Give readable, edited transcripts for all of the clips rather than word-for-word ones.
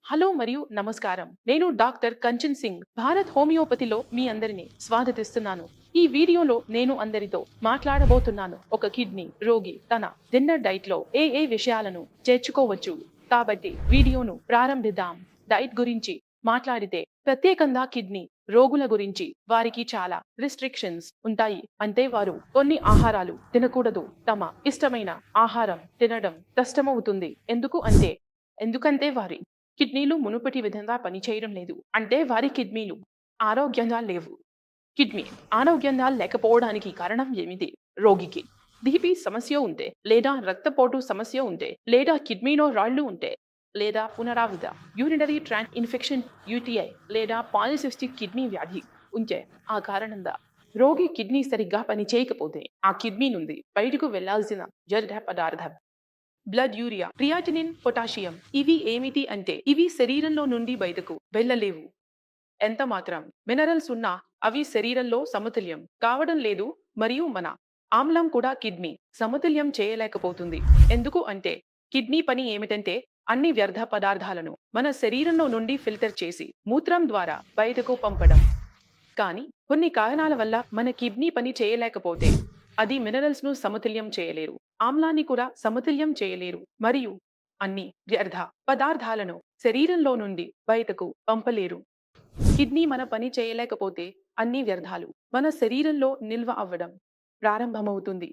Hello మరియు నమస్కారం. నేను డాక్టర్ కంచన్ సింగ్. భారత్ హోమియోపతిలో మీ అందరిని స్వాగతిస్తున్నాను. ఈ వీడియోలో నేను అందరితో మాట్లాడబోతున్నాను. ఒక కిడ్నీ రోగి తన డిన్నర్ డైట్‌లో ఏ విషయాలను చేర్చుకోవచ్చు. కాబట్టి వీడియోను ప్రారంభిద్దాం. డైట్ గురించి మాట్లాడితే ప్రత్యేకంగా కిడ్నీ రోగుల గురించి వారికి చాలా రిస్ట్రిక్షన్స్ ఉంటాయి. అంటే వారు కొన్ని ఆహారాలు తినకూడదు. తమ ఇష్టమైన ఆహారం తినడం కష్టమవుతుంది. ఎందుకంటే వారి కిడ్నీలు మునుపటి విధంగా పనిచేయడం లేదు. అంటే వారి కిడ్నీలు ఆరోగ్యంగా లేవు. కిడ్నీ ఆరోగ్యంగా లేకపోవడానికి కారణం ఏమిటి? రోగికి బీపీ సమస్య ఉంటే, లేదా రక్తపోటు సమస్య ఉంటే, లేదా కిడ్నీలో రాళ్ళు ఉంటే, లేదా పునరావృత యూరినరీ ట్రాక్ట్ ఇన్ఫెక్షన్ యూటీఐ లేదా పాలిసిస్టిక్ కిడ్నీ వ్యాధి ఉంటే ఆ కారణంగా రోగి కిడ్నీ సరిగ్గా పనిచేయకపోతే ఆ కిడ్నీ నుండి బయటకు వెళ్లాల్సిన వ్యర్థ పదార్థం బ్లడ్ యూరియా, క్రియాటినిన్, పొటాషియం ఇవి ఏమిటి అంటే ఇవి శరీరంలో నుండి బయటకు వెళ్ళలేవు. ఎంత మాత్రం మినరల్స్ ఉన్నా అవి శరీరంలో సమతుల్యం కావడం లేదు. మరియు మన ఆమ్లం కూడా కిడ్నీ సమతుల్యం చేయలేకపోతుంది. ఎందుకు అంటే కిడ్నీ పని ఏమిటంటే అన్ని వ్యర్థ పదార్థాలను మన శరీరంలో నుండి ఫిల్టర్ చేసి మూత్రం ద్వారా బయటకు పంపడం. కానీ కొన్ని కారణాల వల్ల మన కిడ్నీ పని చేయలేకపోతే అది మినరల్స్ ను సమతుల్యం చేయలేరు, ఆమ్లాన్ని కూడా సమతుల్యం చేయలేరు మరియు అన్ని వ్యర్థ పదార్థాలను శరీరంలో నుండి బయటకు పంపలేరు. కిడ్నీ మన పని చేయలేకపోతే అన్ని వ్యర్థాలు మన శరీరంలో నిల్వ అవ్వడం ప్రారంభమవుతుంది.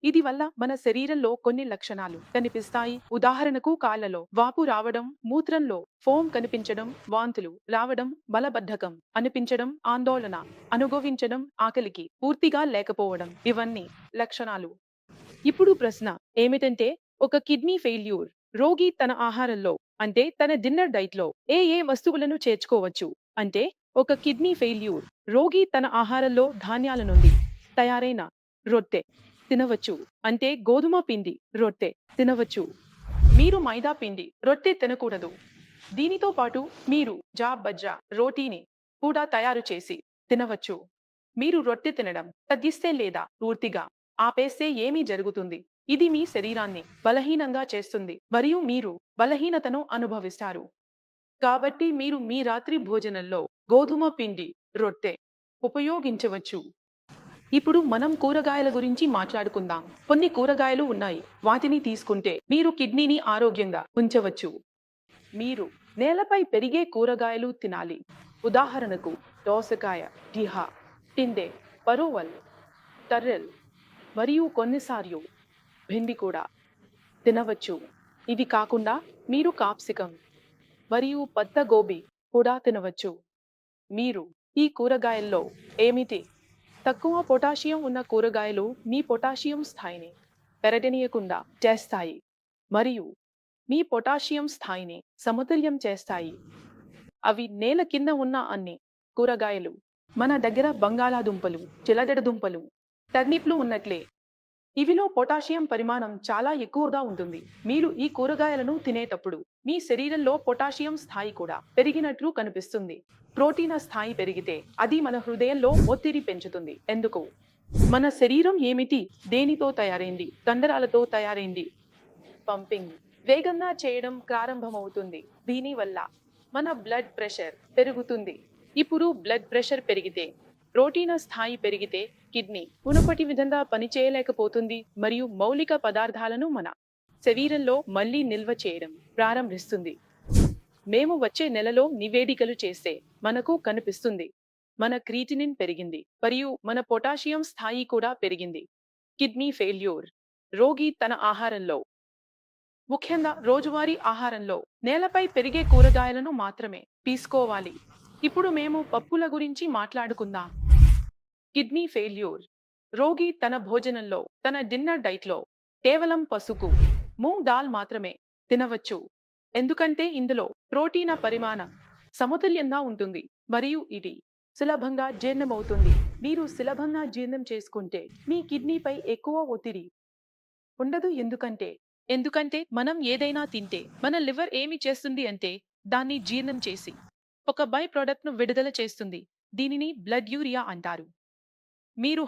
ఇది వల్ల మన శరీరంలో కొన్ని లక్షణాలు కనిపిస్తాయి. ఉదాహరణకు కాళ్ళలో వాపు రావడం, మూత్రంలో ఫోమ్ కనిపించడం, వాంతులు రావడం, మలబద్ధకం అనిపించడం, ఆందోళన అనుభవించడం, ఆకలికి పూర్తిగా లేకపోవడం ఇవన్నీ లక్షణాలు. ఇప్పుడు ప్రశ్న ఏమిటంటే ఒక కిడ్నీ ఫెయిల్యూర్ రోగి తన ఆహారంలో అంటే తన డిన్నర్ డైట్లో ఏ వస్తువులను చేర్చుకోవచ్చు అంటే ఒక కిడ్నీ ఫెయిల్యూర్ రోగి తన ఆహారంలో ధాన్యాల నుండి తయారైన రొట్టె తినవచ్చు. అంటే గోధుమ పిండి రొట్టె తినవచ్చు. మీరు మైదా పిండి రొట్టె తినకూడదు. దీనితో పాటు మీరు బజ్రా రోటీని కూడా తయారు చేసి తినవచ్చు. మీరు రొట్టె తినడం తగ్గిస్తే లేదా పూర్తిగా ఆపేస్తే ఏమీ జరుగుతుంది? ఇది మీ శరీరాన్ని బలహీనంగా చేస్తుంది మరియు మీరు బలహీనతను అనుభవిస్తారు. కాబట్టి మీరు మీ రాత్రి భోజనంలో గోధుమ పిండి రొట్టె ఉపయోగించవచ్చు. ఇప్పుడు మనం కూరగాయల గురించి మాట్లాడుకుందాం. కొన్ని కూరగాయలు ఉన్నాయి. వాటిని తీసుకుంటే మీరు కిడ్నీని ఆరోగ్యంగా ఉంచవచ్చు. మీరు నేలపై పెరిగే కూరగాయలు తినాలి. ఉదాహరణకు దోసకాయ, టిహా, టిండే, పరోవల్, టర్రెల్ మరియు కొన్నిసార్లు భిండి కూడా తినవచ్చు. ఇవి కాకుండా మీరు కాప్సికం మరియు పత్త గోబీ కూడా తినవచ్చు. మీరు ఈ కూరగాయల్లో ఏమిటి తక్కువ పొటాషియం ఉన్న కూరగాయలు మీ పొటాషియం స్థాయిని పెరగనీయకుండా చేస్తాయి మరియు మీ పొటాషియం స్థాయిని సమతుల్యం చేస్తాయి. అవి నేల కింద ఉన్న అన్ని కూరగాయలు. మన దగ్గర బంగాళాదుంపలు, చిలగడ దుంపలు, టర్నిప్లు ఉన్నట్లే ఇవిలో పొటాషియం పరిమాణం చాలా ఎక్కువగా ఉంటుంది. మీరు ఈ కూరగాయలను తినేటప్పుడు మీ శరీరంలో పొటాషియం స్థాయి కూడా పెరిగినట్లు కనిపిస్తుంది. ప్రోటీన్ స్థాయి పెరిగితే అది మన హృదయంలో ఒత్తిడి పెంచుతుంది. ఎందుకు? మన శరీరం ఏమిటి? దేనితో తయారైంది? కండరాలతో తయారైంది. పంపింగ్ వేగంగా చేయడం ప్రారంభమవుతుంది. దీనివల్ల మన బ్లడ్ ప్రెషర్ పెరుగుతుంది. ఇప్పుడు బ్లడ్ ప్రెషర్ పెరిగితే ప్రోటీన్ స్థాయి పెరిగితే కిడ్నీ మునుపటి విధంగా పనిచేయలేకపోతుంది మరియు మౌలిక పదార్థాలను మన శరీరంలో మళ్ళీ నిల్వ చేయడం ప్రారంభిస్తుంది. మేము వచ్చే నెలలో నివేదికలు చేస్తే మనకు కనిపిస్తుంది మన క్రియాటినిన్ పెరిగింది మరియు మన పొటాషియం స్థాయి కూడా పెరిగింది. కిడ్నీ ఫెయిల్యూర్ రోగి తన ఆహారంలో ముఖ్యంగా రోజువారీ ఆహారంలో నేలపై పెరిగే కూరగాయలను మాత్రమే తీసుకోవాలి. ఇప్పుడు మేము పప్పుల గురించి మాట్లాడుకుందాం. కిడ్నీ ఫెయిల్యూర్ రోగి తన భోజనంలో తన డిన్నర్ డైట్లో కేవలం పసుపు, మూంగ్ దాల్ మాత్రమే తినవచ్చు. ఎందుకంటే ఇందులో ప్రోటీన్ పరిమాణం సమతుల్యంగా ఉంటుంది మరియు ఇది సులభంగా జీర్ణమవుతుంది. మీరు సులభంగా జీర్ణం చేసుకుంటే మీ కిడ్నీపై ఎక్కువ ఒత్తిడి ఉండదు. ఎందుకంటే మనం ఏదైనా తింటే మన లివర్ ఏమి చేస్తుంది అంటే దాన్ని జీర్ణం చేసి ఒక బై ప్రోడక్ట్ ను విడుదల చేస్తుంది. దీనిని బ్లడ్ యూరియా అంటారు. మీరు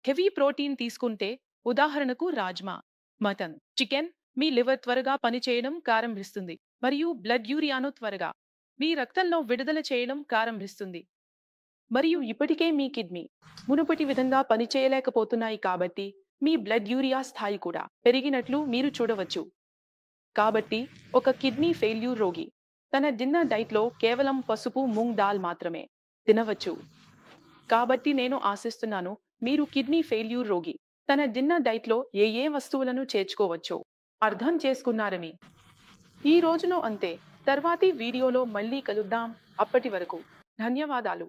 హెవీ ప్రోటీన్ తీసుకుంటే ఉదాహరణకు రాజ్మా, మటన్, చికెన్ మీ లివర్ త్వరగా పనిచేయడం ప్రారంభిస్తుంది మరియు బ్లడ్ యూరియాను త్వరగా మీ రక్తంలో విడుదల చేయడం ప్రారంభిస్తుంది. మరియు ఇప్పటికే మీ కిడ్నీ మునుపటి విధంగా పనిచేయలేకపోతున్నాయి కాబట్టి మీ బ్లడ్ యూరియా స్థాయి కూడా పెరిగినట్లు మీరు చూడవచ్చు. కాబట్టి ఒక కిడ్నీ ఫెయిల్యూర్ రోగి తన డిన్నర్ డైట్లో కేవలం పసుపు మూంగ్ దాల్ మాత్రమే తినవచ్చు. కాబట్టి నేను ఆశిస్తున్నాను మీరు కిడ్నీ ఫెయిల్యూర్ రోగి తన డిన్నర్ డైట్లో ఏ ఏ వస్తువులను చేర్చుకోవచ్చో అర్థం చేసుకున్నారని. ఈ రోజును అంతే. తర్వాతి వీడియోలో మళ్ళీ కలుద్దాం. అప్పటి వరకు ధన్యవాదాలు.